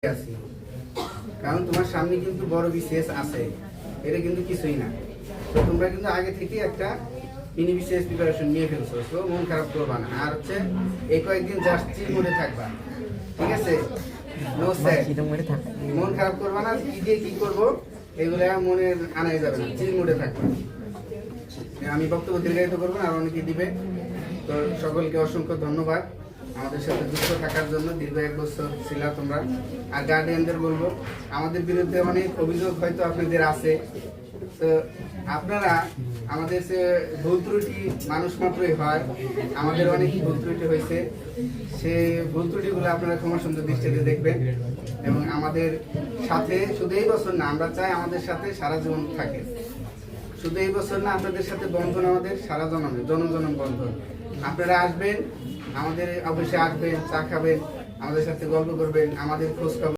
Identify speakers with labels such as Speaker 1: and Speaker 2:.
Speaker 1: আছি, কারণ তোমার সামনে কিন্তু বড় বিসিএস আছে, এটা কিন্তু কিছুই না। তো তোমরা কিন্তু আগে থেকে একটা মিনি বিসিএস প্রিপারেশন নিয়ে ফেলছো, তো মন খারাপ করবা না। আর হচ্ছে এই কয়েকদিন জাস্ট চিল মোডে থাকবা, ঠিক আছে? নো স্যার, মন খারাপ করবা না, কি দিয়ে কি করবো এগুলো মনে আনাই যাবে না, চিল মোডে থাকবা। আমি বক্তব্য দীর্ঘায়িত করবো না, আর অনেকে দিবে। তো সকলকে অসংখ্য ধন্যবাদ আমাদের সাথে যুক্ত থাকার জন্য। দীর্ঘ 1 বছর ছিল তোমরা। আর গার্ডিয়ানদের বলবো, আমাদের বিরুদ্ধে অনেক অভিযোগ হয়তো আপনাদের আছে, তো আপনারা আমাদের সে ভুল ত্রুটি মানুষ মাত্রই হয়, আমাদের অনেক ভুল ত্রুটি হয়েছে, সেই ভুল ত্রুটিগুলো আপনারা ক্ষমা সুন্দর দৃষ্টিতে দেখবেন এবং আমাদের সাথে শুধু এই বছর না, আমরা চাই আমাদের সাথে সারা জীবন থাকে। শুধু এই বছর না, আপনাদের সাথে বন্ধন আমাদের সারা জনমের জনম বন্ধন। আপনারা আসবেন, আমাদের অবশ্যই আসবেন, চা খাবেন, আমাদের সাথে গল্প করবেন, আমাদের খোঁজ খবর